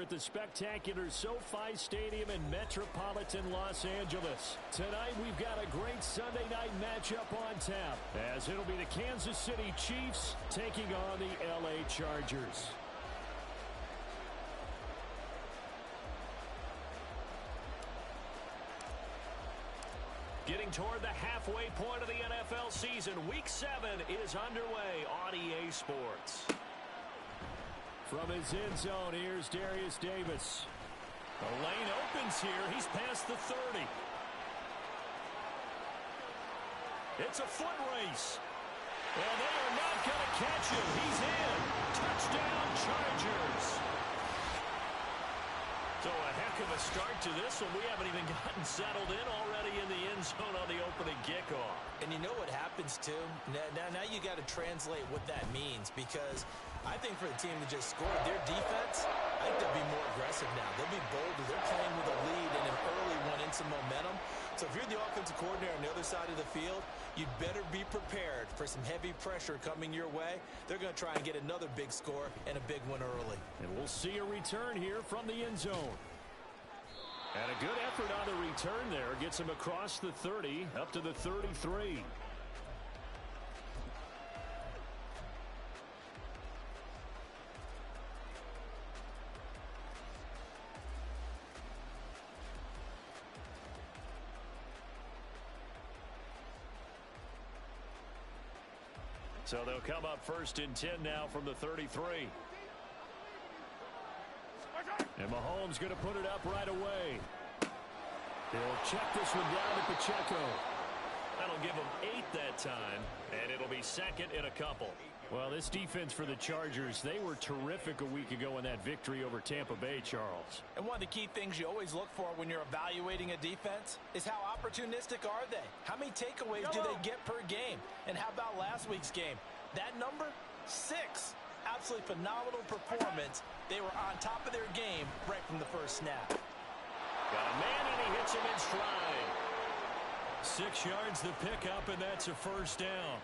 at the spectacular SoFi Stadium in metropolitan Los Angeles. Tonight we've got a great Sunday night matchup on tap, as it'll be the Kansas City Chiefs taking on the LA Chargers. Getting toward the halfway point of the NFL season, Week 7 is underway on EA Sports. From his end zone, here's Darius Davis. The lane opens here. He's past the 30. It's a foot race. Well, they are not going to catch him. He's in. Touchdown, Chargers. So a heck of a start to this one. We haven't even gotten settled in already in the end zone on the opening kickoff. And you know what happens, too? Now you got to translate what that means, because I think for the team that just scored, their defense, I think they'll be more aggressive now. They'll be bolder. They're playing with a lead and an early one in some momentum. So if you're the offensive coordinator on the other side of the field, you'd better be prepared for some heavy pressure coming your way. They're going to try and get another big score and a big one early. And we'll see a return here from the end zone. And a good effort on the return there. Gets him across the 30, up to the 33. So they'll come up 1st and 10 now from the 33. And Mahomes going to put it up right away. He'll check this one down to Pacheco. That'll give him 8 that time, and it'll be 2nd in a couple. Well, this defense for the Chargers, they were terrific a week ago in that victory over Tampa Bay, Charles. And one of the key things you always look for when you're evaluating a defense is how opportunistic are they? How many takeaways do they get per game? And how about last week's game? That number, 6. Absolutely phenomenal performance. They were on top of their game right from the first snap. Got a man, and he hits him in stride. 6 yards the pickup, and that's a 1st down.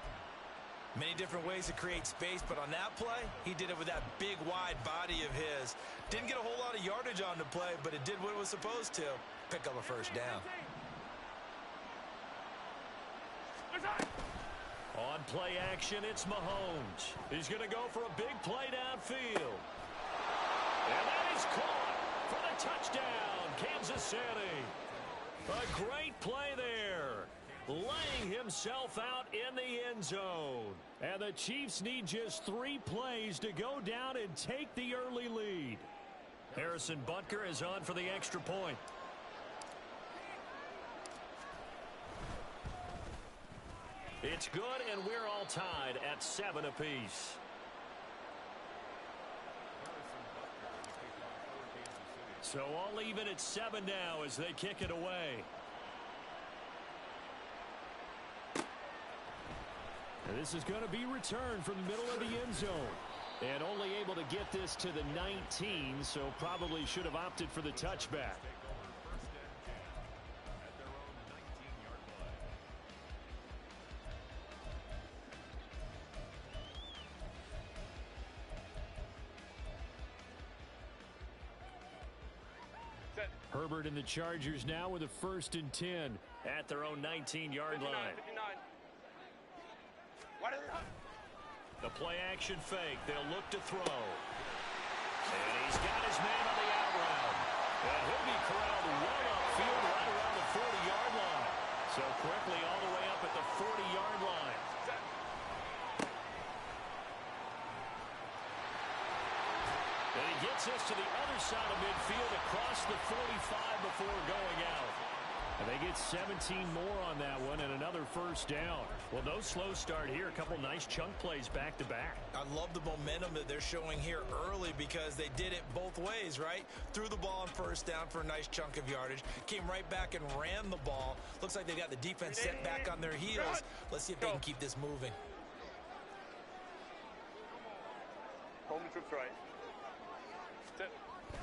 Many different ways to create space, but on that play, he did it with that big, wide body of his. Didn't get a whole lot of yardage on the play, but it did what it was supposed to. Pick up a 1st down. On play action, it's Mahomes. He's going to go for a big play downfield. And that is caught for the touchdown, Kansas City. A great play there. Laying himself out in the end zone. And the Chiefs need just 3 plays to go down and take the early lead. Harrison Butker is on for the extra point. It's good, and we're all tied at 7 apiece. So all even at 7 now as they kick it away. And this is going to be returned from the middle of the end zone. And only able to get this to the 19, so probably should have opted for the touchback. Herbert and the Chargers now with a 1st and 10 at their own 19-yard line. 59. The play action fake. They'll look to throw. And he's got his man on the out route. And he'll be corralled well upfield right around the 40-yard line. So quickly all the way up at the 40-yard line. And he gets us to the other side of midfield across the 45 before going out. And they get 17 more on that one and another 1st down. Well, no slow start here. A couple nice chunk plays back-to-back. I love the momentum that they're showing here early because they did it both ways, right? Threw the ball on 1st down for a nice chunk of yardage. Came right back and ran the ball. Looks like they got the defense set back on their heels. Let's see if they can keep this moving. Home troops right.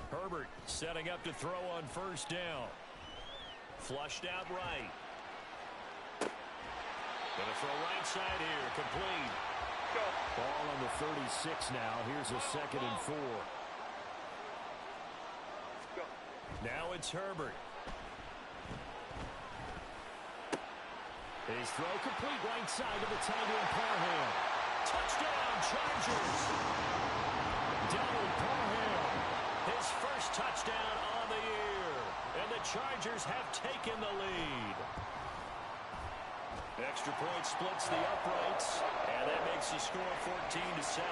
Herbert setting up to throw on 1st down. Flushed out right. Going to throw right side here. Complete. Ball on the 36 now. Here's a 2nd and 4. Now it's Herbert. His throw complete right side to the tight end Parham. Touchdown, Chargers. Donald Parham, his first touchdown on the year. And the Chargers have taken the lead. Extra point splits the uprights, and that makes the score 14-7.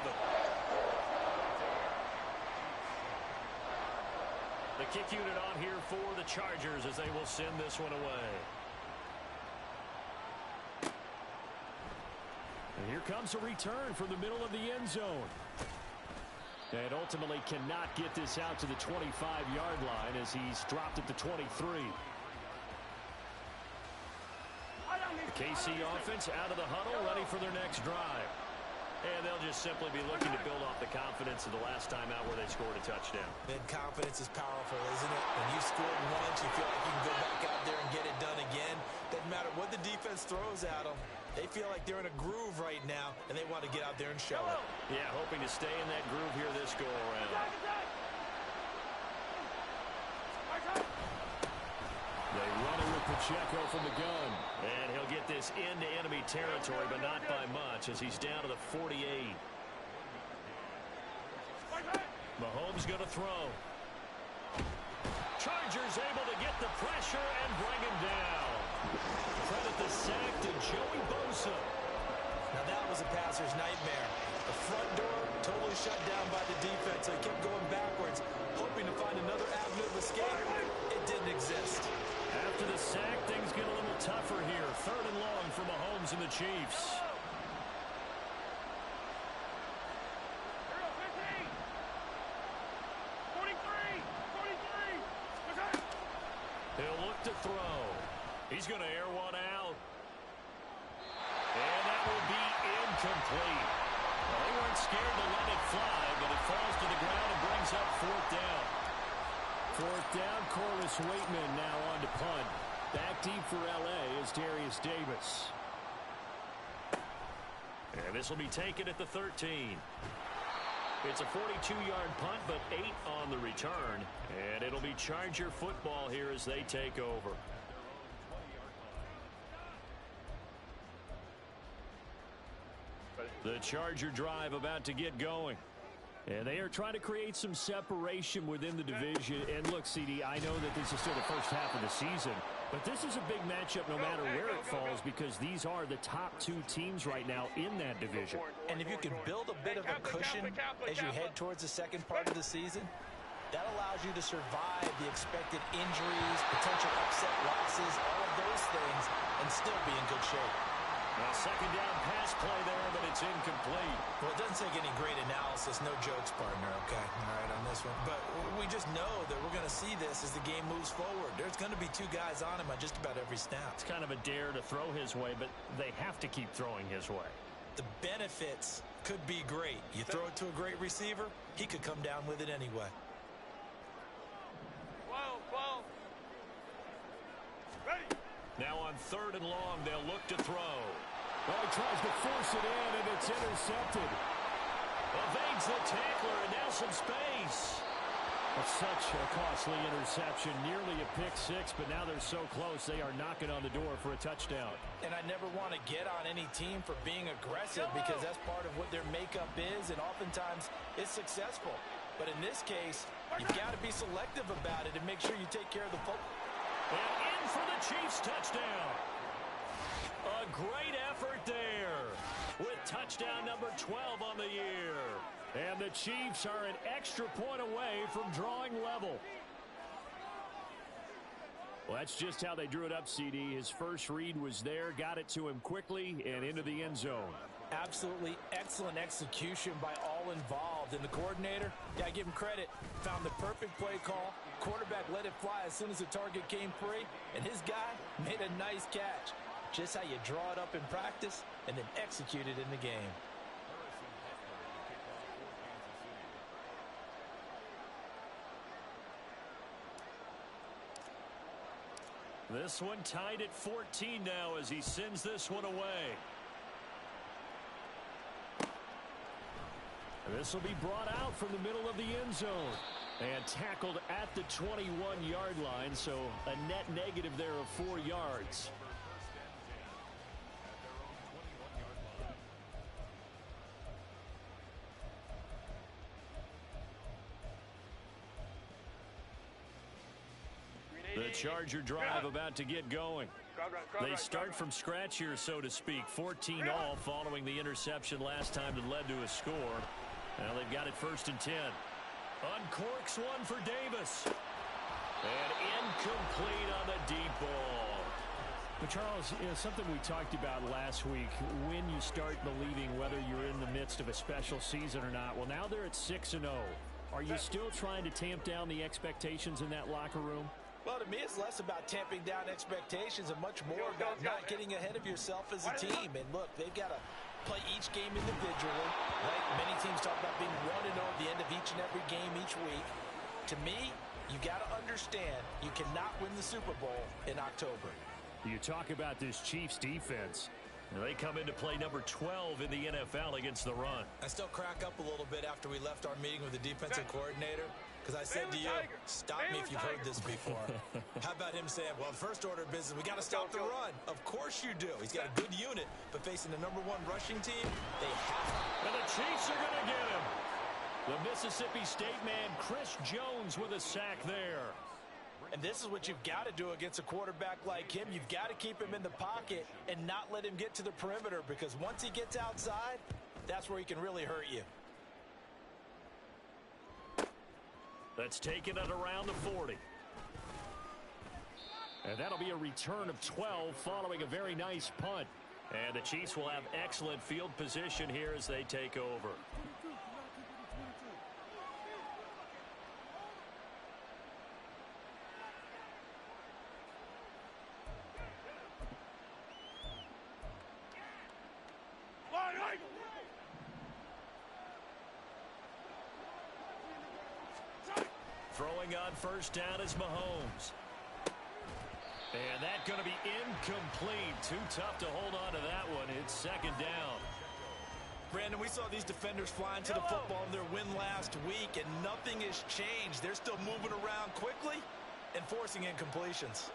The kick unit on here for the Chargers as they will send this one away. And here comes a return from the middle of the end zone. And ultimately cannot get this out to the 25-yard line as he's dropped at the 23. The KC offense out of the huddle, ready for their next drive. And they'll just simply be looking to build off the confidence of the last time out where they scored a touchdown. And confidence is powerful, isn't it? When you scored once, you feel like you can go back out there and get it done again. Doesn't matter what the defense throws at them. They feel like they're in a groove right now, and they want to get out there and show it. Yeah, hoping to stay in that groove here this go-around. They run it with Pacheco from the gun. And he'll get this into enemy territory, but not by much as he's down to the 48. Mahomes going to throw. Chargers able to get the pressure and bring him down. Credit the sack to Joey Bosa. Now that was a passer's nightmare. The front door totally shut down by the defense. They kept going backwards, hoping to find another avenue of escape. It didn't exist. After the sack, things get a little tougher here. 3rd and long for Mahomes and the Chiefs. He'll look to throw. He's going to air one out. And that will be incomplete. Well, they weren't scared to let it fly, but it falls to the ground and brings up 4th down. 4th down, Corliss Waitman now on to punt. Back deep for L.A. is Darius Davis. And this will be taken at the 13. It's a 42-yard punt, but 8 on the return. And it'll be Charger football here as they take over. The Charger drive about to get going. And they are trying to create some separation within the division. And look, CD, I know that this is still the first half of the season, but this is a big matchup no matter where it falls because these are the top 2 teams right now in that division. And if you can build a bit of a cushion as you head towards the second part of the season, that allows you to survive the expected injuries, potential upset losses, all of those things, and still be in good shape. A 2nd down pass play there, but it's incomplete. Well, it doesn't take any great analysis, no jokes, partner, okay? All right, on this one. But we just know that we're going to see this as the game moves forward. There's going to be 2 guys on him on just about every snap. It's kind of a dare to throw his way, but they have to keep throwing his way. The benefits could be great. You throw it to a great receiver, he could come down with it anyway. Now on 3rd and long, they'll look to throw. Well, he tries to force it in, and it's intercepted. Evades the tackler, and now some space. That's such a costly interception. Nearly a pick 6, but now they're so close, they are knocking on the door for a touchdown. And I never want to get on any team for being aggressive because that's part of what their makeup is, and oftentimes it's successful. But in this case, you've got to be selective about it and make sure you take care of the football. And in for the Chiefs touchdown. A great effort there with touchdown number 12 on the year. And the Chiefs are an extra point away from drawing level. Well, that's just how they drew it up, CD. His first read was there, got it to him quickly, and into the end zone. Absolutely excellent execution by all involved. And the coordinator, yeah, I give him credit, found the perfect play call. Quarterback let it fly as soon as the target came free, and his guy made a nice catch. Just how you draw it up in practice and then execute it in the game. This one tied at 14 now as he sends this one away. This will be brought out from the middle of the end zone. And tackled at the 21-yard line, so a net negative there of 4 yards. The Charger drive about to get going. They start from scratch here, so to speak. 14 all following the interception last time that led to a score. Now they've got it 1st and 10. Uncorks one for Davis. And incomplete on the deep ball. But Charles, something we talked about last week, when you start believing whether you're in the midst of a special season or not. Well, now they're at 6-0. Are you still trying to tamp down the expectations in that locker room? Well, to me, it's less about tamping down expectations and much more about not getting ahead of yourself as a team. And look, they've got to play each game individually. Right? Many teams talk about being 1-0 at the end of each and every game each week. To me, you got to understand you cannot win the Super Bowl in October. You talk about this Chiefs defense. They come into play number 12 in the NFL against the run. I still crack up a little bit after we left our meeting with the defensive coordinator. Because I said to you, stop me if you've heard this before. How about him saying, well, first order of business, we got to stop the run. Of course you do. He's got a good unit, but facing the #1 rushing team, they have to. And the Chiefs are going to get him. The Mississippi State man, Chris Jones, with a sack there. And this is what you've got to do against a quarterback like him. You've got to keep him in the pocket and not let him get to the perimeter, because once he gets outside, that's where he can really hurt you. That's taken at around the 40. And that'll be a return of 12 following a very nice punt. And the Chiefs will have excellent field position here as they take over. Throwing on first down is Mahomes. And that's going to be incomplete. Too tough to hold on to that one. It's 2nd down. Brandon, we saw these defenders flying to the football in their win last week, and nothing has changed. They're still moving around quickly and forcing incompletions.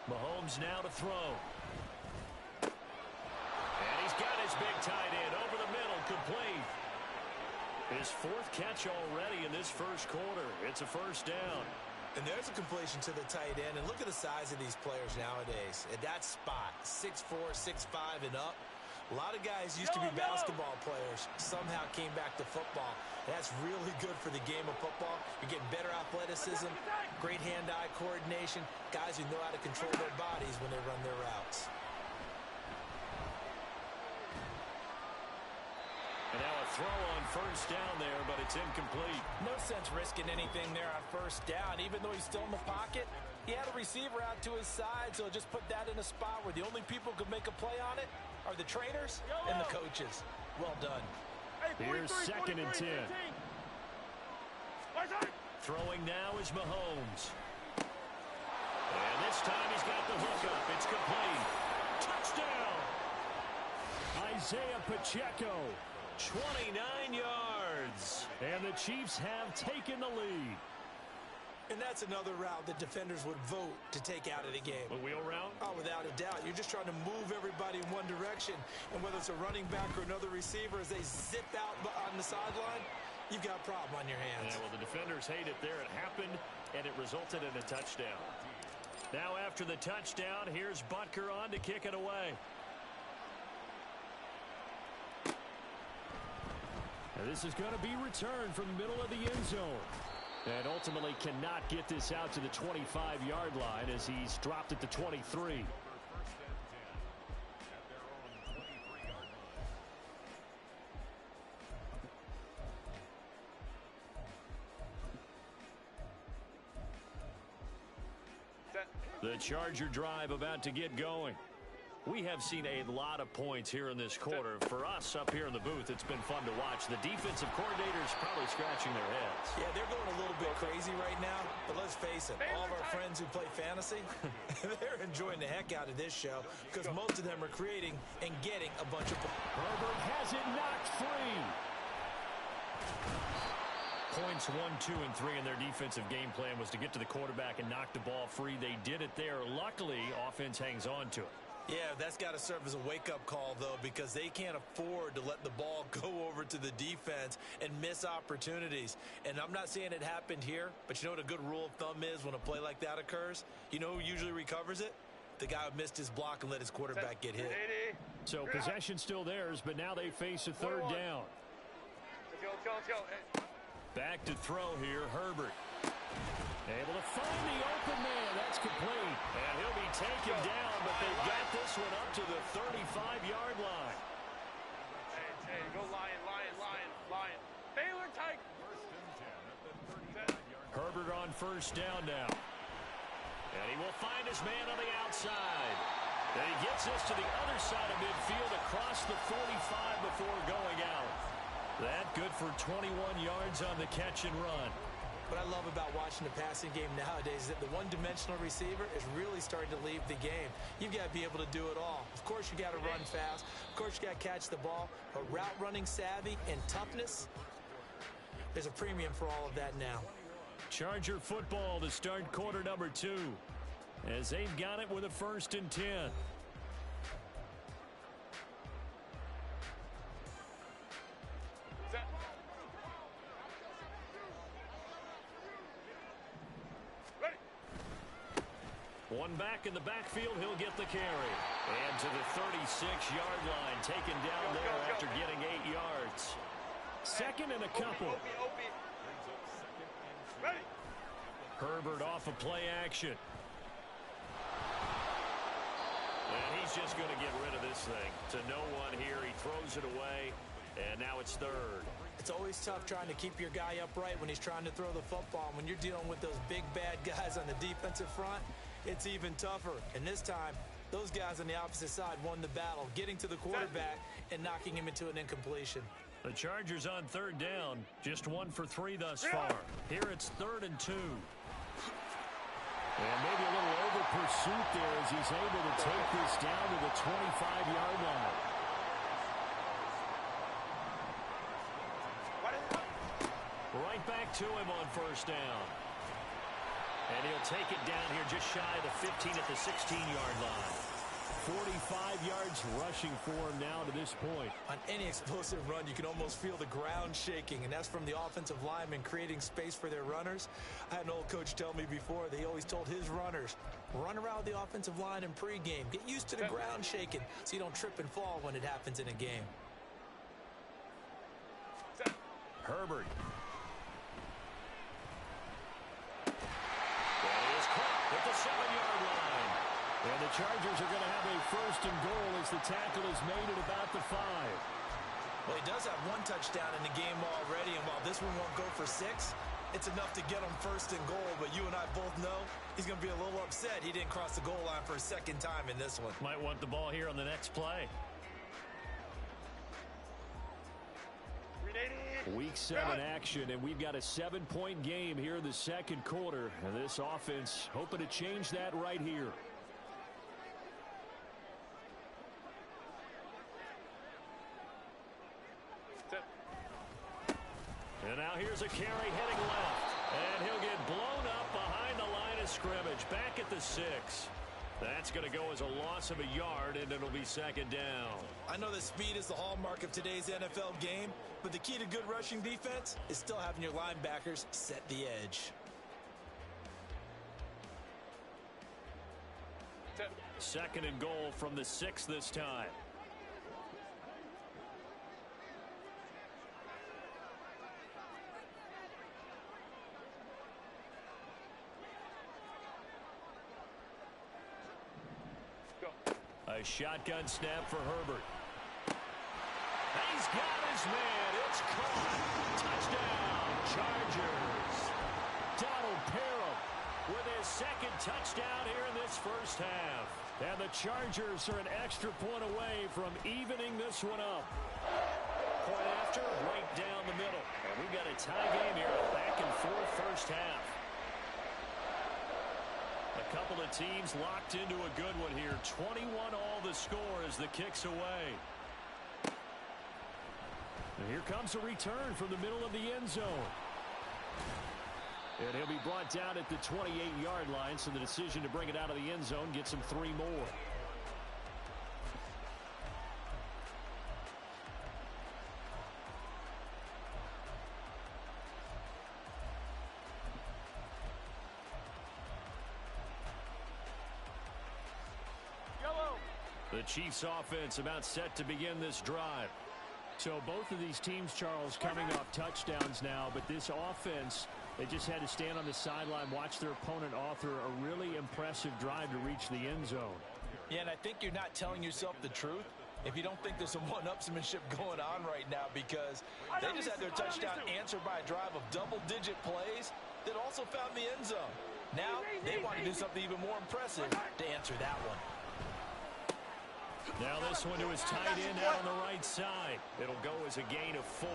Mahomes now to throw. And he's got his big tight end over the middle, complete. His 4th catch already in this first quarter. It's a 1st down. And there's a completion to the tight end. And look at the size of these players nowadays. At that spot, 6'4", 6'5", and up. A lot of guys used to be basketball players. Somehow came back to football. That's really good for the game of football. You're getting better athleticism, great hand-eye coordination, guys who know how to control their bodies when they run their routes. And now a throw on first down there, but it's incomplete. No sense risking anything there on first down. Even though he's still in the pocket, he had a receiver out to his side, so just put that in a spot where the only people who could make a play on it are the trainers and the coaches. Well done. Here's 2nd and 10. Throwing now is Mahomes. And this time he's got the hook up. It's complete. Touchdown! Isaiah Pacheco. 29 yards. And the Chiefs have taken the lead. And that's another route that defenders would vote to take out of the game. A wheel route? Oh, without a doubt. You're just trying to move everybody in one direction. And whether it's a running back or another receiver, as they zip out on the sideline, you've got a problem on your hands. Yeah, well, the defenders hate it there. It happened, and it resulted in a touchdown. Now after the touchdown, here's Butker on to kick it away. And this is going to be returned from the middle of the end zone. And ultimately cannot get this out to the 25-yard line as he's dropped at the 23. The Charger drive about to get going. We have seen a lot of points here in this quarter. For us up here in the booth, it's been fun to watch. The defensive coordinators probably scratching their heads. Yeah, they're going a little bit crazy right now. But let's face it, all of our friends who play fantasy, they're enjoying the heck out of this show because most of them are creating and getting a bunch of... Herbert has it knocked free. Points 1, 2, and 3 in their defensive game plan was to get to the quarterback and knock the ball free. They did it there. Luckily, offense hangs on to it. Yeah, that's got to serve as a wake-up call, though, because they can't afford to let the ball go over to the defense and miss opportunities. And I'm not saying it happened here, but you know what a good rule of thumb is when a play like that occurs? You know who usually recovers it? The guy who missed his block and let his quarterback get hit. So possession still theirs, but now they face a third down. Let's go. Back to throw here, Herbert. Able to find the open man. That's complete. And he'll be taken down, but they've got this one up to the 35-yard line. Hey, go Lion. Baylor Tiger. Herbert on first down now. And he will find his man on the outside. And he gets this to the other side of midfield across the 45 before going out. That good for 21 yards on the catch and run. What I love about watching the passing game nowadays is that the one-dimensional receiver is really starting to leave the game. You've got to be able to do it all. Of course, you got to run fast. Of course, you got to catch the ball. But route running savvy and toughness, there's a premium for all of that now. Charger football to start quarter number 2 as they've got it with a 1st and 10. One back in the backfield, he'll get the carry. And to the 36-yard line, taken down there after getting 8 yards. Second and a couple. Ready. Herbert off of play action. And he's just going to get rid of this thing. To no one here, he throws it away, and now it's third. It's always tough trying to keep your guy upright when he's trying to throw the football. When you're dealing with those big, bad guys on the defensive front, it's even tougher. And this time, those guys on the opposite side won the battle, getting to the quarterback and knocking him into an incompletion. The Chargers on third down, just 1 for 3 thus far. Here it's 3rd and 2. And maybe a little over pursuit there as he's able to take this down to the 25-yard line. Right back to him on first down. And he'll take it down here just shy of the 15 at the 16-yard line. 45 yards rushing for him now to this point. On any explosive run, you can almost feel the ground shaking, and that's from the offensive linemen creating space for their runners. I had an old coach tell me before, they always told his runners, run around the offensive line in pregame. Get used to the ground shaking so you don't trip and fall when it happens in a game. Herbert. At the 7-yard line. And the Chargers are going to have a 1st and goal as the tackle is made at about the 5. Well, he does have 1 touchdown in the game already, and while this one won't go for 6, it's enough to get him 1st and goal. But you and I both know he's going to be a little upset he didn't cross the goal line for a 2nd time in this one. Might want the ball here on the next play. Week 7 action, and we've got a 7-point game here in the 2nd quarter. And this offense hoping to change that right here. And now here's a carry heading left. And he'll get blown up behind the line of scrimmage. Back at the 6. That's going to go as a loss of a yard, and it'll be 2nd down. I know that speed is the hallmark of today's NFL game, but the key to good rushing defense is still having your linebackers set the edge. 2nd and goal from the 6 this time. A shotgun snap for Herbert. He's got his man. It's caught. Touchdown, Chargers. Donald Parham with his 2nd touchdown here in this first half. And the Chargers are an extra point away from evening this one up. Point after, right down the middle. And we've got a tie game here, a back-and-forth first half. A couple of teams locked into a good one here. 21 all the score as the kick's away. And here comes a return from the middle of the end zone. And he'll be brought down at the 28-yard line, so the decision to bring it out of the end zone gets him 3 more. The Chiefs offense about set to begin this drive. So both of these teams, Charles, coming off touchdowns now, but this offense, they just had to stand on the sideline, watch their opponent author a really impressive drive to reach the end zone. Yeah, and I think you're not telling yourself the truth if you don't think there's some one-upsmanship going on right now, because they just had their touchdown answered by a drive of double-digit plays that also found the end zone. Now they want to do something even more impressive to answer that one. Now this one to his tight end out on the right side. It'll go as a gain of 4.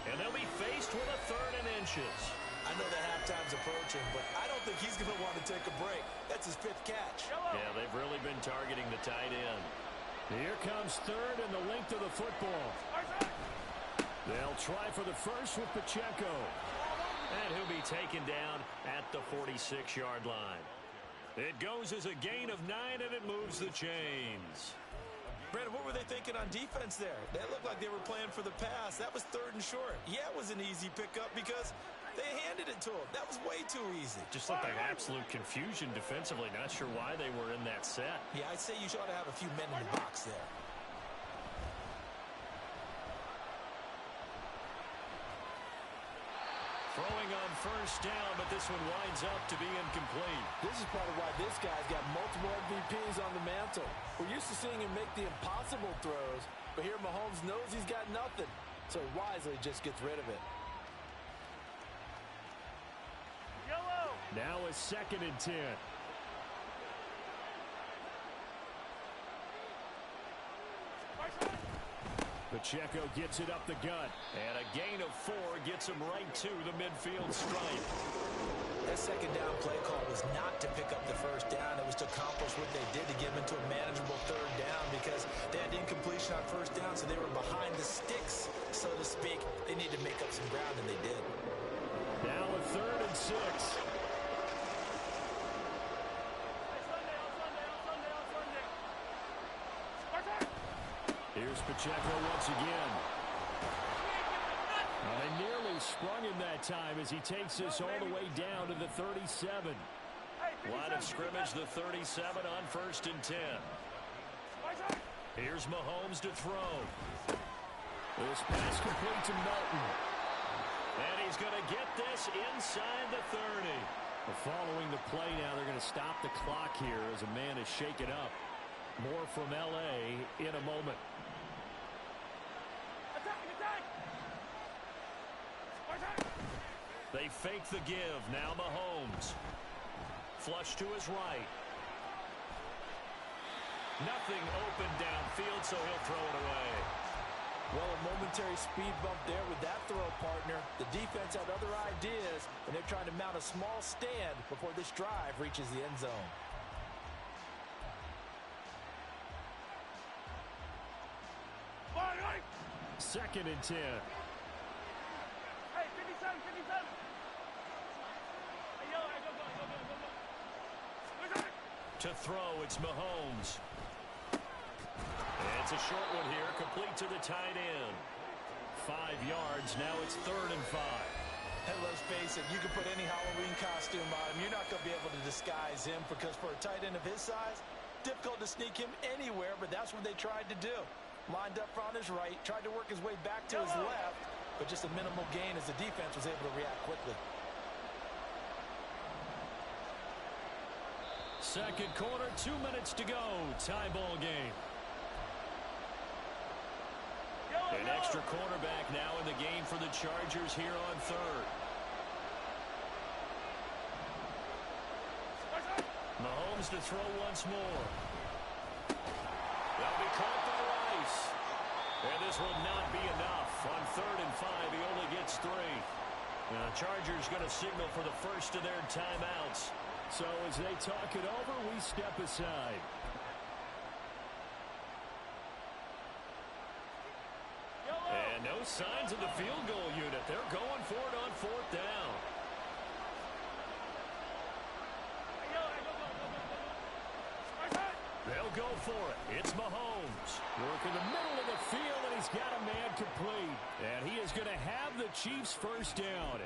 And they'll be faced with a 3rd and inches. I know the halftime's approaching, but I don't think he's going to want to take a break. That's his 5th catch. Yeah, they've really been targeting the tight end. Here comes 3rd and the length of the football. They'll try for the first with Pacheco. And he'll be taken down at the 46-yard line. It goes as a gain of 9, and it moves the chains. Brandon, what were they thinking on defense there? They looked like they were playing for the pass. That was 3rd and short. Yeah, it was an easy pickup because they handed it to him. That was way too easy. Just looked like absolute confusion defensively. Not sure why they were in that set. Yeah, I'd say you ought to have a few men in the box there. Throwing on first down, but this one winds up to be incomplete. This is part of why this guy's got multiple MVPs on the mantle. We're used to seeing him make the impossible throws, but here Mahomes knows he's got nothing, so he wisely just gets rid of it. Now a 2nd and 10. Pacheco gets it up the gut. And a gain of 4 gets him right to the midfield stripe. That 2nd down play call was not to pick up the first down. It was to accomplish what they did to get them into a manageable 3rd down because they had incompletion on first down, so they were behind the sticks, so to speak. They need to make up some ground, and they did. Now a 3rd and 6. Here's Pacheco once again. Well, they nearly sprung him that time as he takes this all the way down to the 37. Line of scrimmage, the 37 on 1st and 10. Here's Mahomes to throw. This pass complete to Melton. And he's going to get this inside the 30. Well, following the play now, they're going to stop the clock here as a man is shaken up. More from L.A. in a moment. They fake the give. Now Mahomes. Flush to his right. Nothing open downfield, so he'll throw it away. Well, a momentary speed bump there with that throw, partner. The defense had other ideas, and they're trying to mount a small stand before this drive reaches the end zone. Second and 10. Hey, 57, 57. Hey, yo, go. To throw, it's Mahomes. It's a short one here, complete to the tight end. 5 yards, now it's 3rd and 5. And let's face it, you can put any Halloween costume on him. You're not going to be able to disguise him because for a tight end of his size, difficult to sneak him anywhere, but that's what they tried to do. Lined up on his right, tried to work his way back to his left, but just a minimal gain as the defense was able to react quickly. Second quarter, 2 minutes to go. Tie ball game. An extra cornerback now in the game for the Chargers here on 3rd. Mahomes to throw once more. That'll be caught by Rice. And this will not be enough. On 3rd and 5, he only gets 3. Now, the Chargers going to signal for the first of their timeouts. So as they talk it over, we step aside. And no signs of the field goal unit. They're going for it on 4th down. incomplete. And he is going to have the Chiefs first down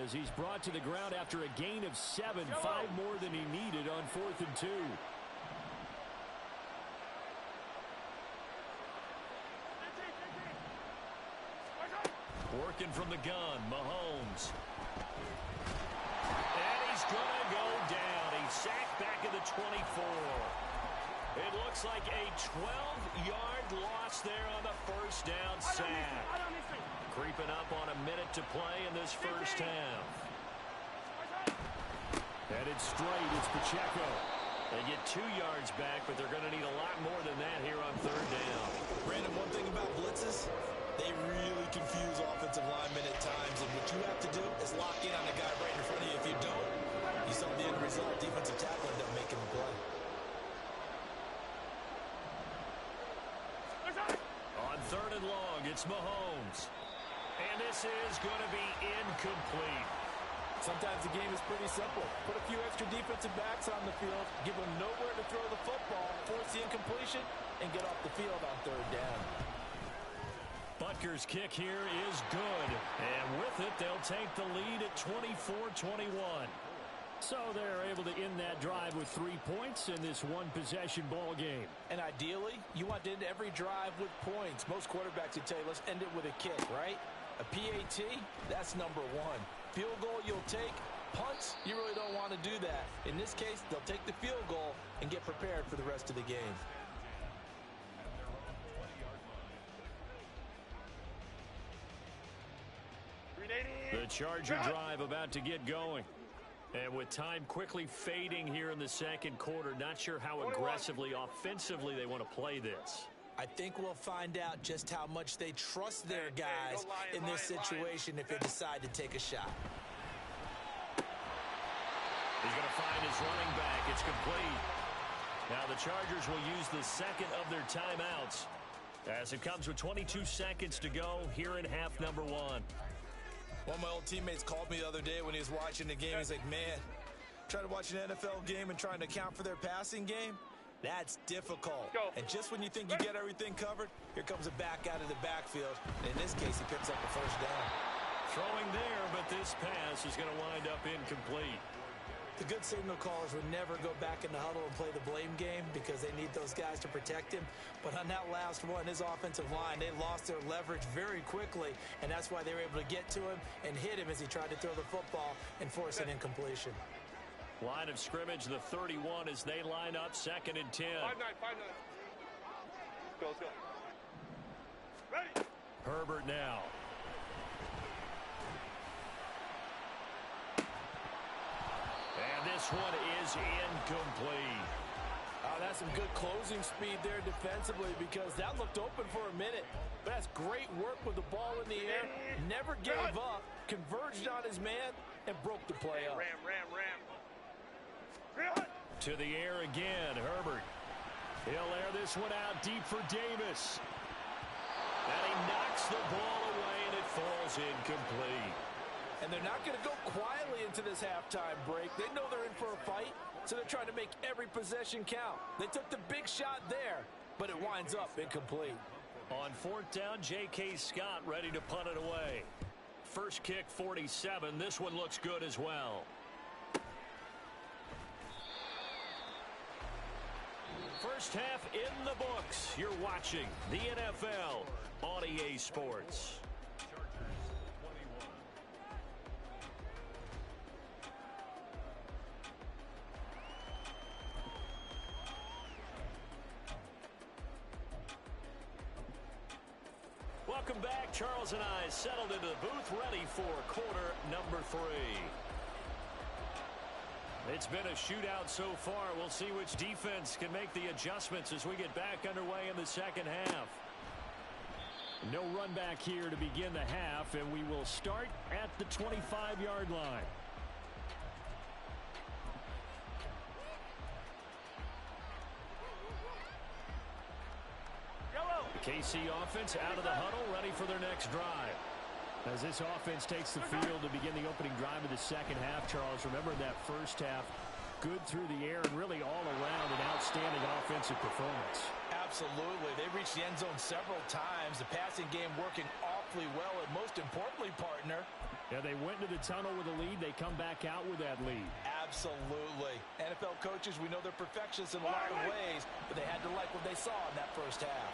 as he's brought to the ground after a gain of 7, 5 more than he needed on 4th and 2. Working from the gun, Mahomes. And he's going to go down. He's sacked back at the 24. It looks like a 12-yard loss there on the first down sack. Creeping up on a minute to play in this first half. Headed straight, it's Pacheco. They get 2 yards back, but they're going to need a lot more than that here on 3rd down. Brandon, one thing about blitzes, they really confuse offensive linemen at times, and what you have to do is lock in on the guy right in front of you. If you don't, you saw the end result. Defensive tackle ended up making the play. On 3rd and long, it's Mahomes. And this is going to be incomplete. Sometimes the game is pretty simple. Put a few extra defensive backs on the field, give them nowhere to throw the football, force the incompletion, and get off the field on 3rd down. Butker's kick here is good. And with it, they'll take the lead at 24-21. So they're able to end that drive with 3 points in this one-possession ball game. And ideally, you want to end every drive with points. Most quarterbacks would tell you, let's end it with a kick, right? A PAT, that's number 1. Field goal you'll take. Punts, you really don't want to do that. In this case, they'll take the field goal and get prepared for the rest of the game. The Charger drive about to get going. And with time quickly fading here in the second quarter, not sure how aggressively, offensively they want to play this. I think we'll find out just how much they trust their guys in this situation if they decide to take a shot. He's going to find his running back. It's complete. Now the Chargers will use the second of their timeouts as it comes with 22 seconds to go here in half number 1. One of my old teammates called me the other day when he was watching the game. He's like, man, trying to watch an NFL game and trying to account for their passing game? That's difficult. And just when you think you get everything covered, here comes a back out of the backfield. And in this case, he picks up the first down. Throwing there, but this pass is going to wind up incomplete. The good signal callers would never go back in the huddle and play the blame game because they need those guys to protect him. But on that last one, his offensive line, they lost their leverage very quickly, and that's why they were able to get to him and hit him as he tried to throw the football and force an incompletion. Line of scrimmage, the 31 as they line up 2nd and 10. 5-9. Go, let's go. Ready. Herbert now. And this one is incomplete. That's some good closing speed there defensively because that looked open for a minute. But that's great work with the ball in the air. Never gave up, converged on his man, and broke the play up. Ram. To the air again, Herbert. He'll air this one out deep for Davis. And he knocks the ball away, and it falls incomplete. And they're not going to go quietly into this halftime break. They know they're in for a fight, so they're trying to make every possession count. They took the big shot there, but it winds up incomplete. On 4th down, J.K. Scott ready to punt it away. First kick, 47. This one looks good as well. First half in the books. You're watching the NFL on EA Sports. Welcome back. Charles and I settled into the booth ready for quarter number 3. It's been a shootout so far. We'll see which defense can make the adjustments as we get back underway in the second half. No run back here to begin the half, and we will start at the 25-yard line. The KC offense out of the huddle, ready for their next drive. As this offense takes the field to begin the opening drive of the second half, Charles, remember that first half, good through the air and really all around an outstanding offensive performance. Absolutely. They reached the end zone several times. The passing game working awfully well, and most importantly, partner, Yeah, they went to the tunnel with a lead. They come back out with that lead. absolutely. NFL coaches, we know they're perfectionists in a lot of ways, but they had to like what they saw in that first half.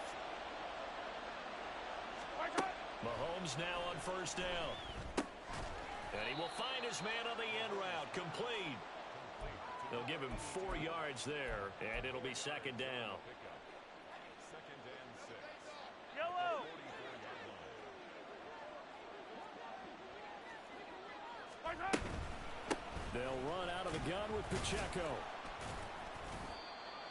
Mahomes now on first down. And he will find his man on the end route. Complete. They'll give him 4 yards there, and it'll be second down. Yellow. They'll run out of the gun with Pacheco.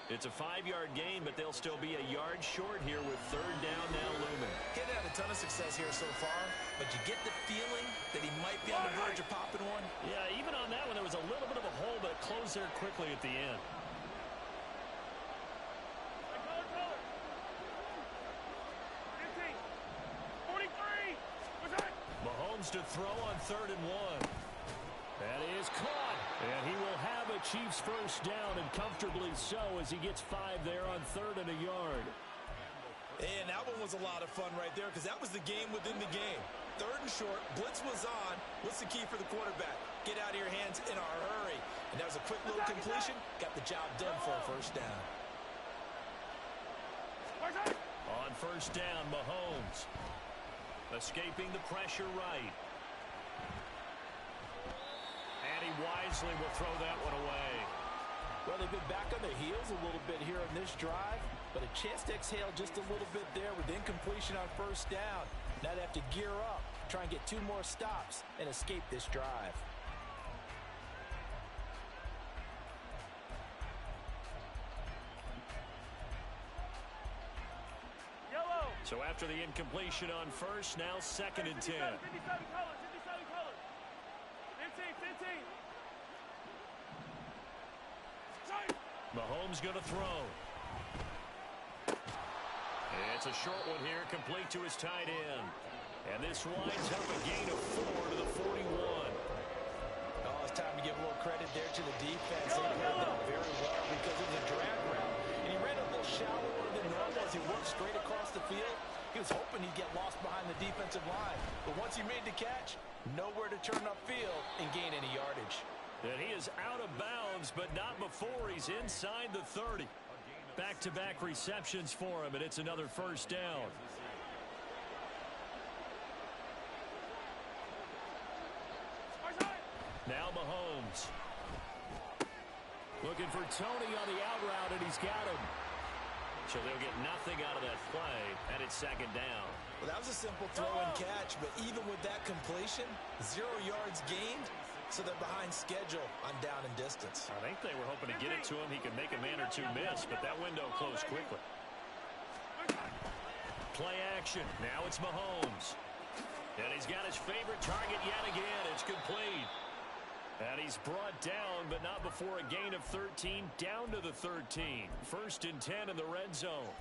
It's a 5-yard gain, but they'll still be a yard short here with third down now looming. He hasn't had a ton of success here so far, but you get the feeling that he might be on the verge of popping one. Yeah, even on that one, there was a little bit of a hole, but it closed there quickly at the end. Color. 15. 43. What's that? Mahomes to throw on 3rd and 1. That is caught. And he will have a Chiefs first down, and comfortably so, as he gets 5 there on 3rd and a yard. And that one was a lot of fun right there because that was the game within the game. 3rd and short, blitz was on. What's the key for the quarterback? Get out of your hands in a hurry. And that was a quick little completion. Got the job done for a first down. On first down, Mahomes. Escaping the pressure right. And he wisely will throw that one away. Well, they've been back on their heels a little bit here on this drive, but a chance to exhale just a little bit there with incompletion on first down. Now they have to gear up, try and get 2 more stops, and escape this drive. Yellow. So after the incompletion on first, now 2nd and 10. 57 colors. 57 colors. 15. Mahomes going to throw. It's a short one here, complete to his tight end. And this winds up a gain of 4 to the 41. Oh, it's time to give a little credit there to the defense. They played that very well because it was a drag route. And he ran a little shallower than normal as he worked straight across the field. He was hoping he'd get lost behind the defensive line. But once he made the catch, nowhere to turn upfield and gain any yardage. And he is out of bounds, but not before he's inside the 30. Back-to-back receptions for him, and it's another first down. Now Mahomes. Looking for Tony on the out route, and he's got him. So they'll get nothing out of that play, and it's second down. Well, that was a simple throw and catch, but even with that completion, 0 yards gained, so they're behind schedule on down and distance. I think they were hoping to get it to him. He could make a man or 2 miss, but that window closed quickly. Play action. Now it's Mahomes. And he's got his favorite target yet again. It's complete. And he's brought down, but not before a gain of 13, down to the 13. 1st and 10 in the red zone.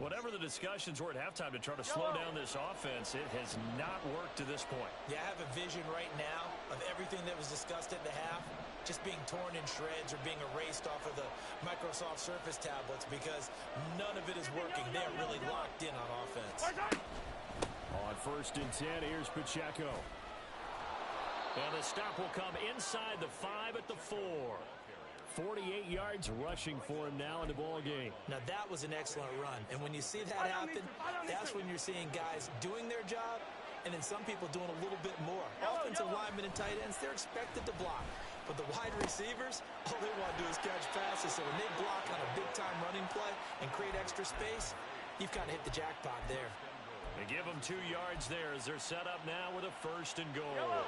Whatever the discussions were at halftime to try to slow down this offense, it has not worked to this point. Yeah, I have a vision right now of everything that was discussed at the half just being torn in shreds or being erased off of the Microsoft Surface tablets because none of it is working. They're really locked in on offense. On 1st and 10, here's Pacheco. And the stop will come inside the 5 at the 4. 48 yards rushing for him now in the ball game. Now, that was an excellent run. And when you see that happen, that's when you're seeing guys doing their job and then some people doing a little bit more. Offensive linemen and tight ends, they're expected to block. But the wide receivers, all they want to do is catch passes. So when they block on a big-time running play and create extra space, you've kind of hit the jackpot there. They give them 2 yards there as they're set up now with a 1st and goal.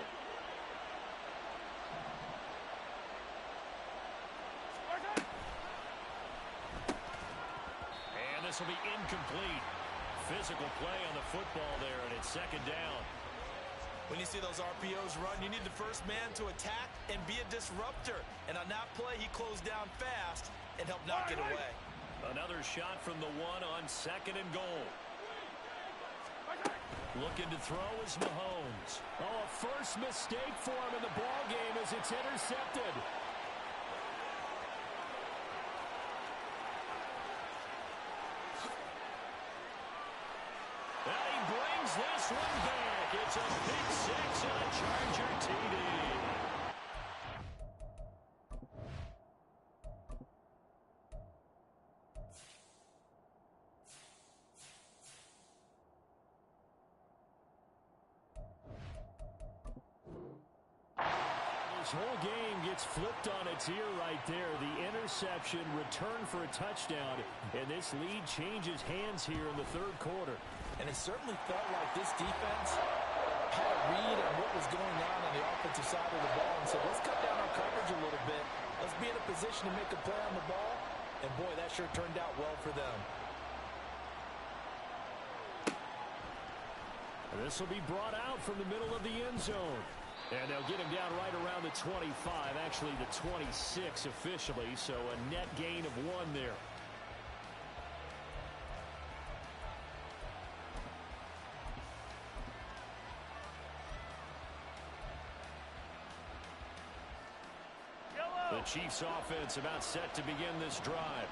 This will be incomplete. Physical play on the football there, and it's second down. When you see those RPOs run, you need the first man to attack and be a disruptor. And on that play, he closed down fast and helped knock it away. Another shot from the 1 on 2nd and goal. Looking to throw is Mahomes. Oh, a first mistake for him in the ball game as it's intercepted. And he brings this one It's a pick six and a Charger TD. This whole game gets flipped on its ear right there. The interception, return for a touchdown, and this lead changes hands here in the third quarter. And it certainly felt like this defense had a read on what was going on the offensive side of the ball and said, let's cut down our coverage a little bit. Let's be in a position to make a play on the ball. And, boy, that sure turned out well for them. And this will be brought out from the middle of the end zone. And they'll get him down right around the 25, actually the 26 officially, so a net gain of 1 there. The Chiefs offense about set to begin this drive.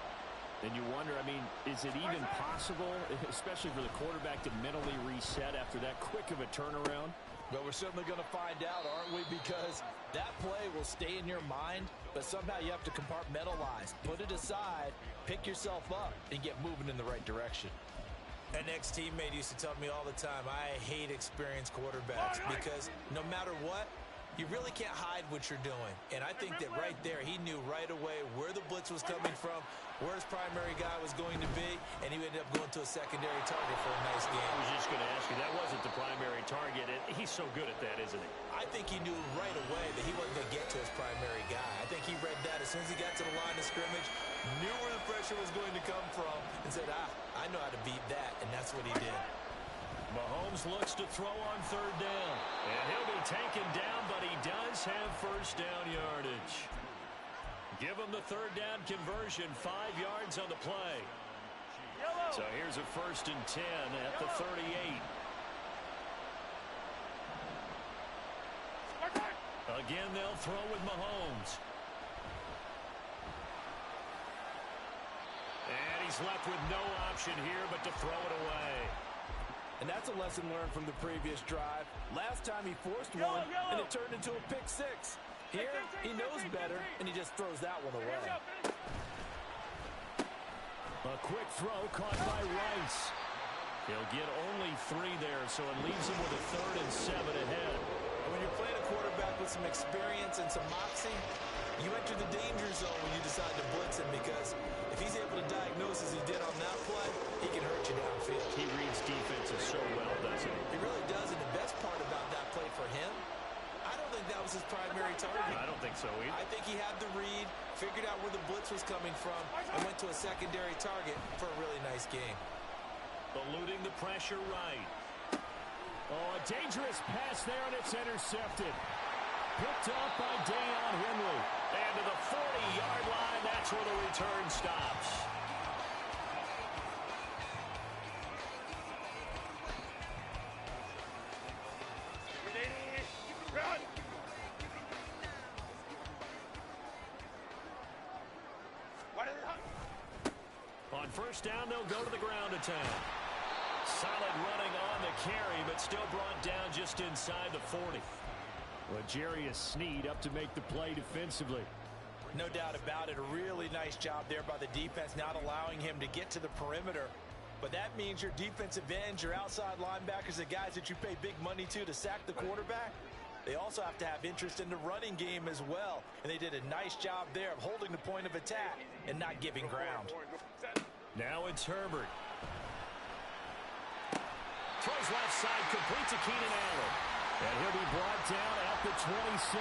And you wonder, I mean, is it even possible, especially for the quarterback, to mentally reset after that quick of a turnaround? Well, we're certainly going to find out, aren't we? Because that play will stay in your mind, but somehow you have to compartmentalize. Put it aside, pick yourself up, and get moving in the right direction. An ex-teammate used to tell me all the time, I hate experienced quarterbacks because no matter what, you really can't hide what you're doing. And I think that right there, he knew right away where the blitz was coming from, where his primary guy was going to be, and he ended up going to a secondary target for a nice game. I was just going to ask you, that wasn't the primary target. He's so good at that, isn't he? I think he knew right away that he wasn't going to get to his primary guy. I think he read that as soon as he got to the line of scrimmage, knew where the pressure was going to come from, and said, I know how to beat that, and that's what he did. Mahomes looks to throw on third down. And he'll be taken down, but he does have first down yardage. Give him the third down conversion, 5 yards on the play. So here's a 1st and 10 at the 38. Again, they'll throw with Mahomes. And he's left with no option here but to throw it away. And that's a lesson learned from the previous drive. Last time he forced one, and it turned into a pick six. Here, he knows better, and he just throws that one away. A quick throw caught by Rice. He'll get only 3 there, so it leaves him with a 3rd and 7 ahead. And when you're playing a quarterback with some experience and some moxie, you enter the danger zone when you decide to blitz him, because if he's able to diagnose as he did on that play, he can hurt you downfield. He reads defenses so well, doesn't he? He really does, and the best part about that play for him, I don't think that was his primary target. I don't think so either. I think he had the read, figured out where the blitz was coming from, and went to a secondary target for a really nice game. Eluding the pressure right. Oh, a dangerous pass there, and it's intercepted. Picked up by Deion Henry. And to the 40-yard line, that's where the return stops. Run! On first down, they'll go to the ground attack. Solid running on the carry, but still brought down just inside the 40. Well, Jarius Sneed up to make the play defensively. No doubt about it. A really nice job there by the defense, not allowing him to get to the perimeter. But that means your defensive ends, your outside linebackers, the guys that you pay big money to sack the quarterback, they also have to have interest in the running game as well. And they did a nice job there of holding the point of attack and not giving ground. Now it's Herbert. Throws left side, complete to Keenan Allen. And he'll be brought down at the 27.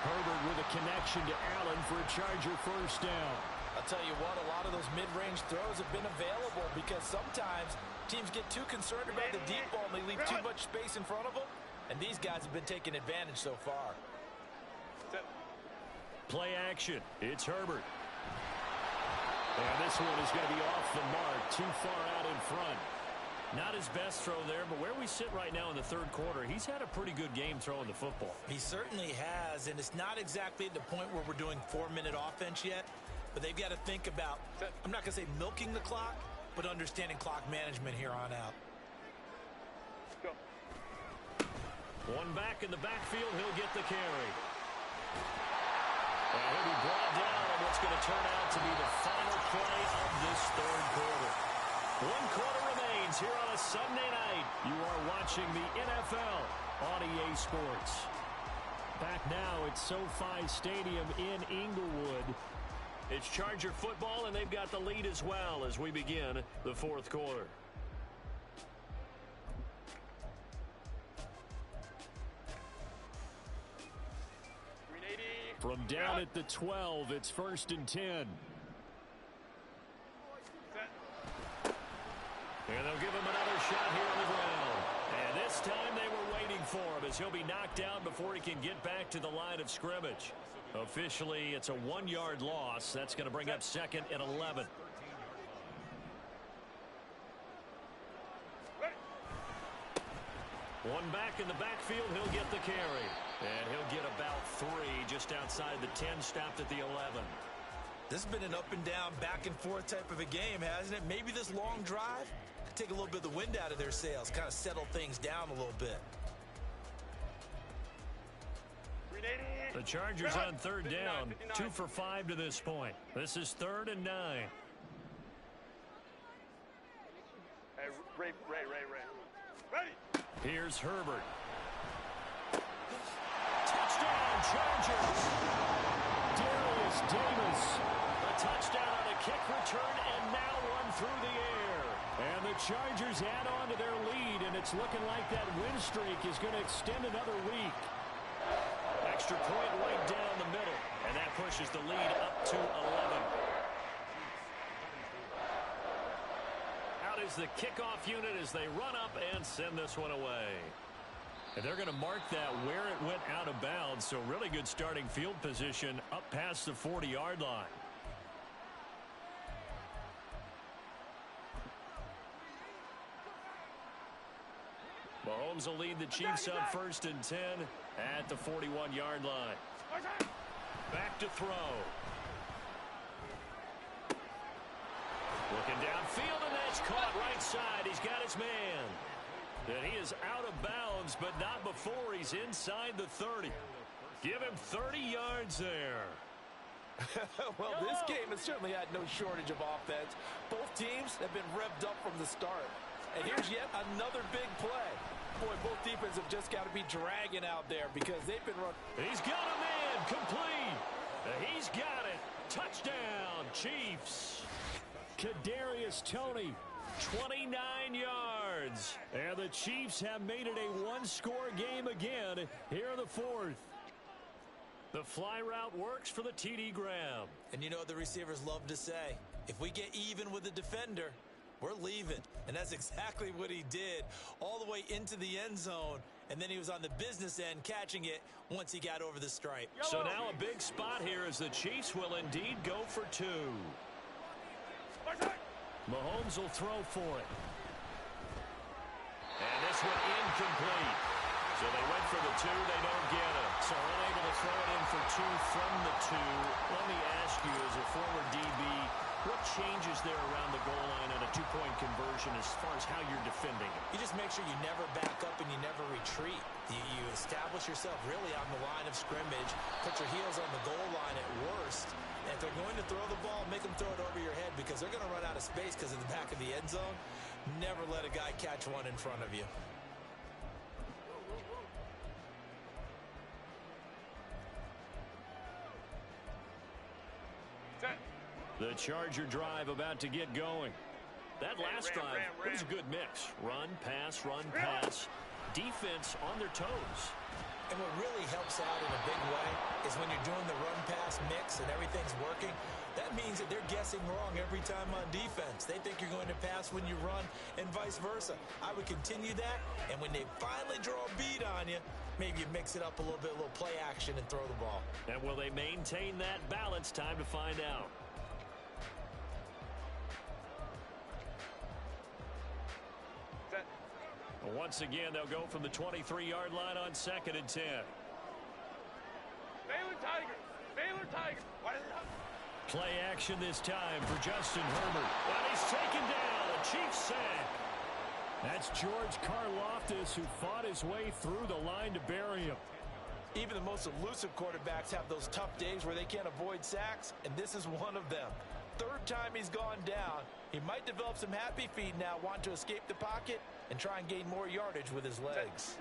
Herbert with a connection to Allen for a Charger first down. I'll tell you what, a lot of those mid-range throws have been available because sometimes teams get too concerned about the deep ball and they leave too much space in front of them. And these guys have been taking advantage so far. Play action. It's Herbert. And this one is going to be off the mark, too far out in front. Not his best throw there, but where we sit right now in the third quarter, he's had a pretty good game throwing the football. He certainly has, and it's not exactly at the point where we're doing 4-minute offense yet, but they've got to think about, I'm not going to say milking the clock, but understanding clock management here on out. Go. One back in the backfield, he'll get the carry. And he'll be brought down on what's going to turn out to be the final play of this third quarter. 1 quarter remains here on a Sunday night. You are watching the NFL on EA Sports. Back now at SoFi Stadium in Inglewood. It's Charger football, and they've got the lead as well as we begin the fourth quarter. From down at the 12, it's 1st and 10. And they'll give him another shot here on the ground. And this time they were waiting for him as he'll be knocked down before he can get back to the line of scrimmage. Officially, it's a 1-yard loss. That's going to bring up 2nd and 11. One back in the backfield, he'll get the carry. And he'll get about 3 just outside the 10, stopped at the 11. This has been an up and down, back and forth type of a game, hasn't it? Maybe this long drive could take a little bit of the wind out of their sails, kind of settle things down a little bit. The Chargers on 3rd down, 2 for 5 to this point. This is 3rd and 9. Hey, Ray. Ready? Here's Herbert. Touchdown, Chargers! Darius Davis. A touchdown on a kick return, and now one through the air. And the Chargers add on to their lead, and it's looking like that win streak is going to extend another week. Extra point right down the middle, and that pushes the lead up to 11. Out is the kickoff unit as they run up and send this one away. And they're going to mark that where it went out of bounds, so really good starting field position up past the 40-yard line. Mahomes will lead the Chiefs up 1st and 10 at the 41-yard line. Back to throw. Looking downfield, and that's caught right side. He's got his man. And he is out of bounds, but not before he's inside the 30. Give him 30 yards there. Well, this game has certainly had no shortage of offense. Both teams have been revved up from the start. And here's yet another big play. Boy, both defenses have just got to be dragging out there because they've been running. He's got a man, complete. He's got it. Touchdown, Chiefs. Kadarius Toney, 29 yards. and the Chiefs have made it a one-score game again here in the fourth. The fly route works for the TD Graham. And you know what the receivers love to say? If we get even with the defender, we're leaving. And that's exactly what he did, all the way into the end zone. And then he was on the business end catching it once he got over the stripe. So now a big spot here as the Chiefs will indeed go for 2. Mahomes will throw for it. And this one incomplete. So they went for the 2, they don't get it. So unable to throw it in for 2 from the 2. Let me ask you, as a former DB, what changes there around the goal line on a 2-point conversion as far as how you're defending it? You just make sure you never back up and you never retreat. You establish yourself really on the line of scrimmage, put your heels on the goal line at worst. And if they're going to throw the ball, make them throw it over your head because they're going to run out of space because of the back of the end zone. Never let a guy catch one in front of you. The Charger drive about to get going. That last drive, it was a good mix. Run, pass, defense on their toes. And what really helps out in a big way is when you're doing the run-pass mix and everything's working, that means that they're guessing wrong every time on defense. They think you're going to pass when you run and vice versa. I would continue that, and when they finally draw a beat on you, maybe you mix it up a little bit, a little play action and throw the ball. And will they maintain that balance? Time to find out. Once again, they'll go from the 23-yard line on 2nd and 10. Baylor Tigers. Play action this time for Justin Herbert. And he's taken down. A Chiefs sack. That's George Karlaftis, who fought his way through the line to bury him. Even the most elusive quarterbacks have those tough days where they can't avoid sacks, and this is one of them. Third time he's gone down. He might develop some happy feet now, wanting to escape the pocket and try and gain more yardage with his legs.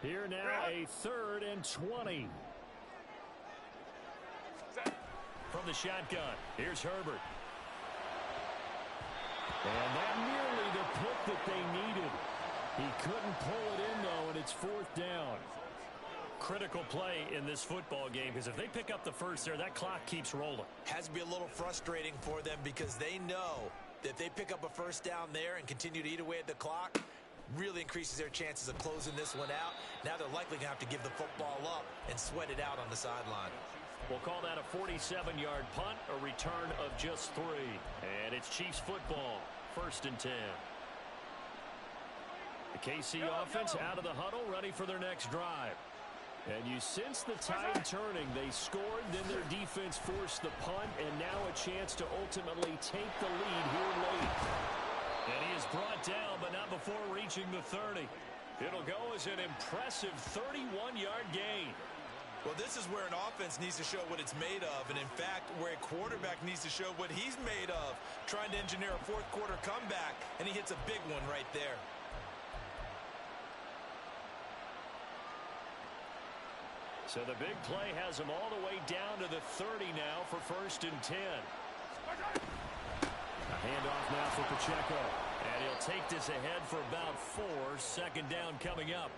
Here now, a 3rd and 20. From the shotgun, here's Herbert. And that nearly the pick that they needed. He couldn't pull it in, though, and it's 4th down. Critical play in this football game, because if they pick up the first there, that clock keeps rolling. Has to be a little frustrating for them because they know that if they pick up a first down there and continue to eat away at the clock, really increases their chances of closing this one out. Now they're likely going to have to give the football up and sweat it out on the sideline. We'll call that a 47-yard punt, a return of just 3. And it's Chiefs football, 1st and 10. The KC offense out of the huddle, ready for their next drive. And you sense the tide turning. They scored, then their defense forced the punt, and now a chance to ultimately take the lead here late. And he is brought down, but not before reaching the 30. It'll go as an impressive 31-yard gain. Well, this is where an offense needs to show what it's made of, and in fact, where a quarterback needs to show what he's made of, trying to engineer a 4th quarter comeback, and he hits a big one right there. So the big play has him all the way down to the 30 now for 1st and 10. A handoff now for Pacheco. And he'll take this ahead for about 4. 2nd down coming up.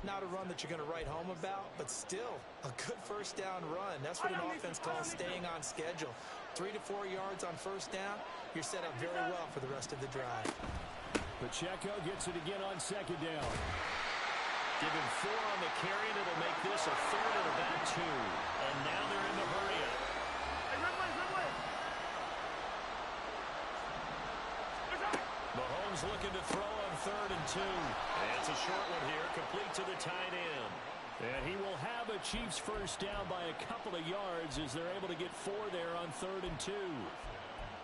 Not a run that you're going to write home about, but still a good first down run. That's what an offense calls staying on schedule. 3 to 4 yards on first down. You're set up very well for the rest of the drive. Pacheco gets it again on 2nd down. Give him 4 on the carry, and it'll make this a 3rd and about 2. And now they're in the hurry-up. Mahomes looking to throw on 3rd and 2. And it's a short one here, complete to the tight end. And he will have a Chiefs first down by a couple of yards as they're able to get 4 there on 3rd and 2.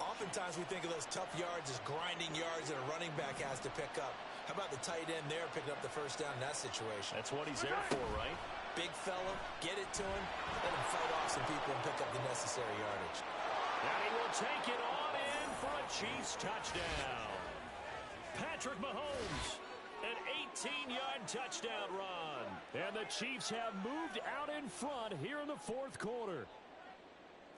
Oftentimes we think of those tough yards as grinding yards that a running back has to pick up. How about the tight end there picking up the first down in that situation? That's what he's there for, right? Big fella, get it to him, let him fight off some people and pick up the necessary yardage. And he will take it on in for a Chiefs touchdown. Patrick Mahomes, an 18-yard touchdown run. And the Chiefs have moved out in front here in the 4th quarter.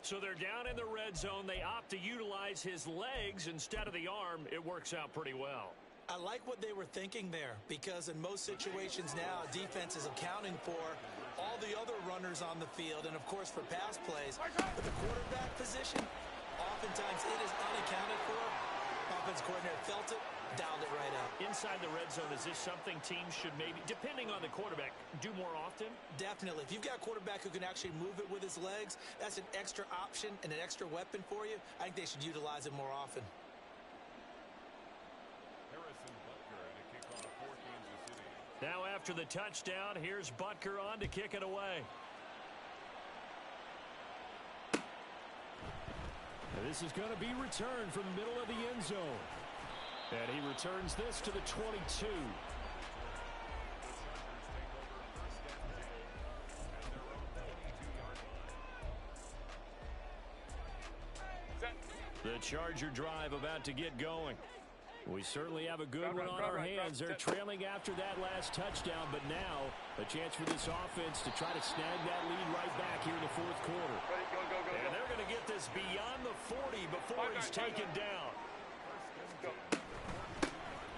So they're down in the red zone. They opt to utilize his legs instead of the arm. It works out pretty well. I like what they were thinking there, because in most situations now, defense is accounting for all the other runners on the field and, of course, for pass plays. But the quarterback position, oftentimes it is unaccounted for. Offense coordinator felt it, dialed it right out. Inside the red zone, is this something teams should maybe, depending on the quarterback, do more often? Definitely. If you've got a quarterback who can actually move it with his legs, that's an extra option and an extra weapon for you. I think they should utilize it more often. Now after the touchdown, here's Butker on to kick it away. And this is going to be returned from the middle of the end zone. And he returns this to the 22. The Charger drive about to get going. We certainly have a good one on our hands. They're trailing after that last touchdown, but now a chance for this offense to try to snag that lead right back here in the 4th quarter. And they're going to get this beyond the 40 before he's taken down.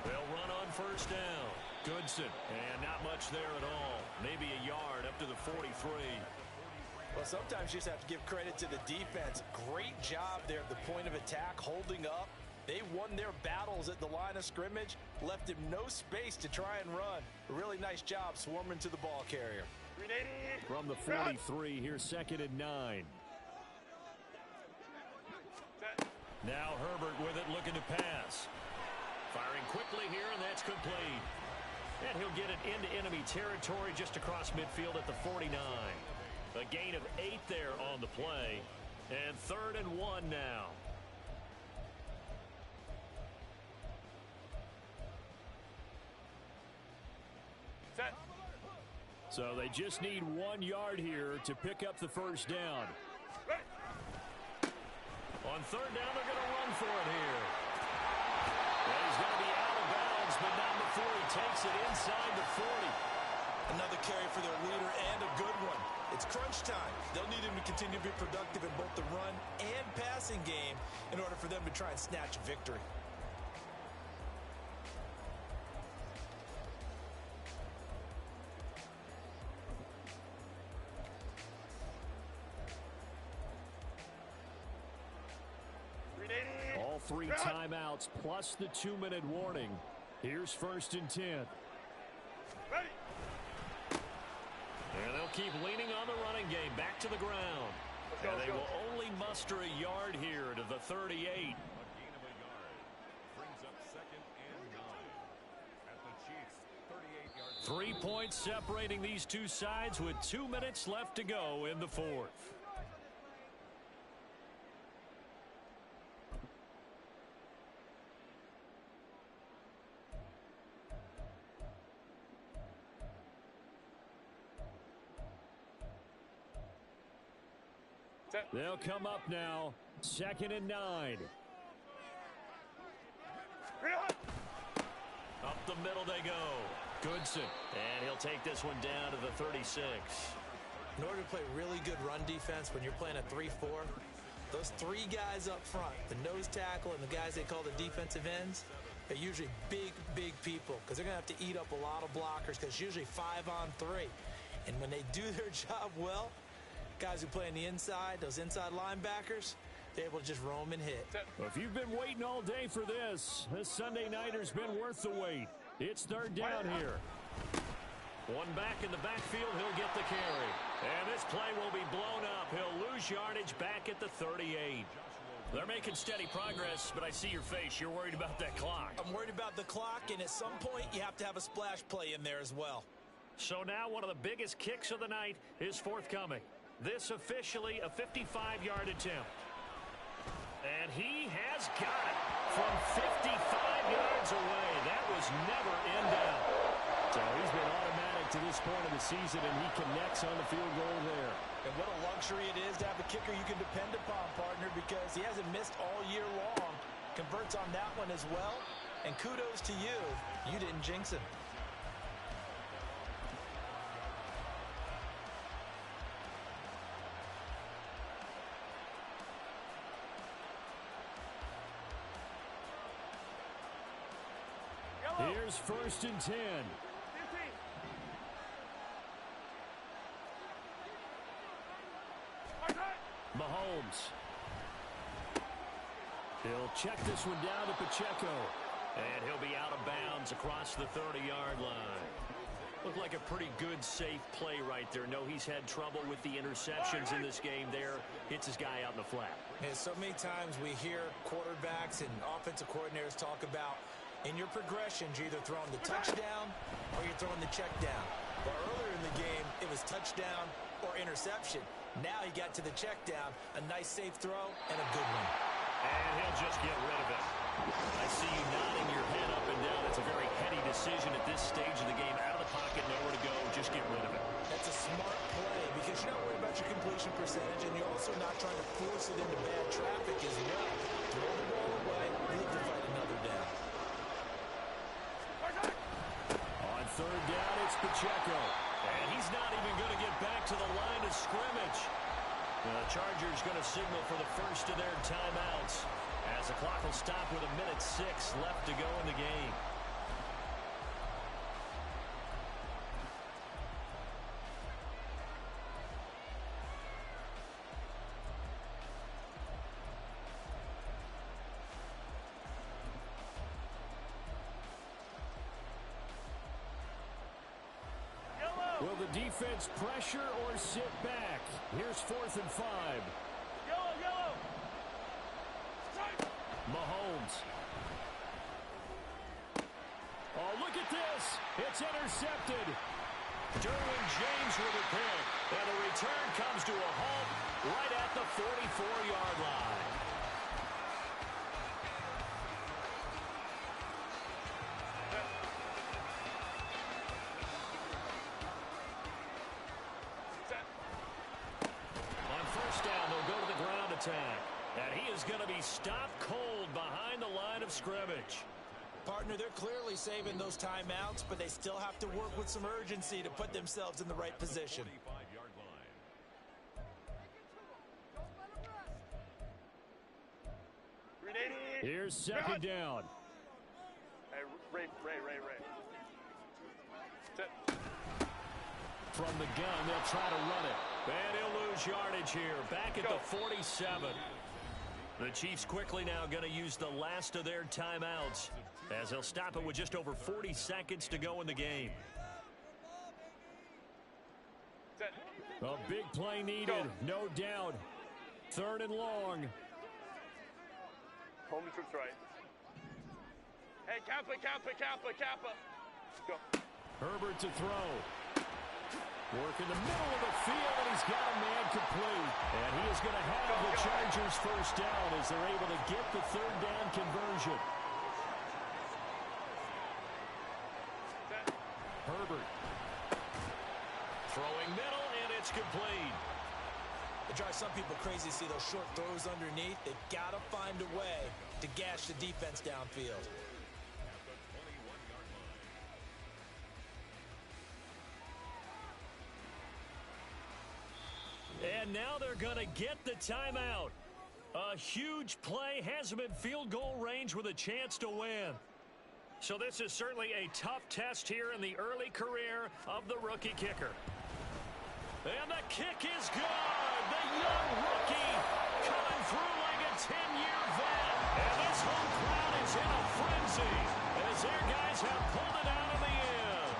They'll run on first down. Goodson, and not much there at all. Maybe a yard up to the 43. Well, sometimes you just have to give credit to the defense. Great job there at the point of attack, holding up. They won their battles at the line of scrimmage, left him no space to try and run. A really nice job swarming to the ball carrier. From the 43, here's 2nd and 9. Now Herbert with it, looking to pass. Firing quickly here, and that's complete. And he'll get it into enemy territory just across midfield at the 49. A gain of 8 there on the play. And 3rd and 1 now. So they just need 1 yard here to pick up the first down. On third down, they're going to run for it here. Well, he's going to be out of bounds, but not before he takes it inside the 40. Another carry for their leader and a good one. It's crunch time. They'll need him to continue to be productive in both the run and passing game in order for them to try and snatch victory. All 3 timeouts plus the 2-minute warning. Here's 1st and 10. Ready. And they'll keep leaning on the running game back to the ground. And they will only muster a yard here to the 38. 3 points separating these two sides with 2 minutes left to go in the 4th. They'll come up now. 2nd and 9. Up the middle they go. Goodson. And he'll take this one down to the 36. In order to play really good run defense when you're playing a 3-4, those 3 guys up front, the nose tackle and the guys they call the defensive ends, are usually big, big people because they're going to have to eat up a lot of blockers because it's usually 5-on-3. And when they do their job well, guys who play on the inside, those inside linebackers, they're able to just roam and hit. Well, if you've been waiting all day for this Sunday nighter's been worth the wait. It's 3rd down here. One back in the backfield, he'll get the carry. And this play will be blown up. He'll lose yardage back at the 38. They're making steady progress, but I see your face. You're worried about that clock. I'm worried about the clock, and at some point, you have to have a splash play in there as well. So now one of the biggest kicks of the night is forthcoming. This officially a 55-yard attempt. And he has got it from 55 yards away. That was never in doubt. So he's been automatic to this point of the season, and he connects on the field goal there. And what a luxury it is to have a kicker you can depend upon, partner, because he hasn't missed all year long. Converts on that one as well. And kudos to you. You didn't jinx him. Here's 1st and 10. Mahomes. He'll check this one down to Pacheco. And he'll be out of bounds across the 30-yard line. Looked like a pretty good, safe play right there. No, he's had trouble with the interceptions in this game there. Hits his guy out in the flat. And so many times we hear quarterbacks and offensive coordinators talk about in your progressions, you're either throwing the touchdown or you're throwing the check down. But earlier in the game, it was touchdown or interception. Now he got to the check down, a nice safe throw, and a good one. And he'll just get rid of it. I see you nodding your head up and down. It's a very heady decision at this stage of the game. Out of the pocket, nowhere to go. Just get rid of it. That's a smart play because you're not worried about your completion percentage, and you're also not trying to force it into bad traffic as well. Throw the ball away, leave to fight another down. On 3rd down, it's Pacheco. And he's not even going to get back to the line of scrimmage. The Chargers going to signal for the first of their timeouts as the clock will stop with 1:06 left to go in the game. Will the defense pressure or sit back? Here's 4th and 5. Yellow. Mahomes. Oh, look at this. It's intercepted. Derwin James with a pick. And the return comes to a halt right at the 44-yard line. attack. And he is going to be stopped cold behind the line of scrimmage. Partner, they're clearly saving those timeouts, but they still have to work with some urgency to put themselves in the right position. Here's second down. Hey, Ray. Set. From the gun, they'll try to run it. And he'll lose yardage here. Back at the 47. The Chiefs quickly now going to use the last of their timeouts, as they'll stop it with just over 40 seconds to go in the game. Set. A big play needed, no doubt. Third and long. Home trips right. Hey, Kappa. Go. Herbert to throw. Work in the middle of the field, and he's got a man complete. And he is going to have the Chargers first down as they're able to get the third down conversion. Set. Herbert. Throwing middle, and it's complete. It drives some people crazy to see those short throws underneath. They've got to find a way to gash the defense downfield. And now they're going to get the timeout. A huge play has them in field goal range with a chance to win. So this is certainly a tough test here in the early career of the rookie kicker. And the kick is good. The young rookie coming through like a 10-year vet. And this home crowd is in a frenzy as their guys have pulled it out of the end.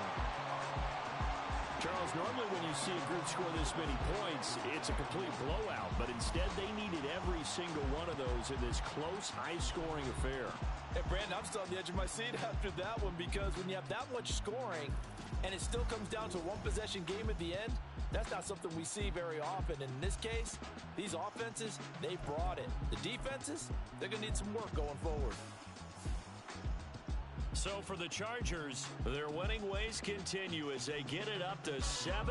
Charles, normally when you see a group score this many points, it's a complete blowout. But instead, they needed every single one of those in this close, high-scoring affair. Hey, Brandon, I'm still on the edge of my seat after that one, because when you have that much scoring and it still comes down to a one-possession game at the end, that's not something we see very often. In this case, these offenses, they brought it. The defenses, they're going to need some work going forward. So for the Chargers, their winning ways continue as they get it up to 7-0.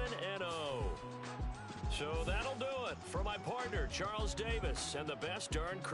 So that'll do it for my partner, Charles Davis, and the best darn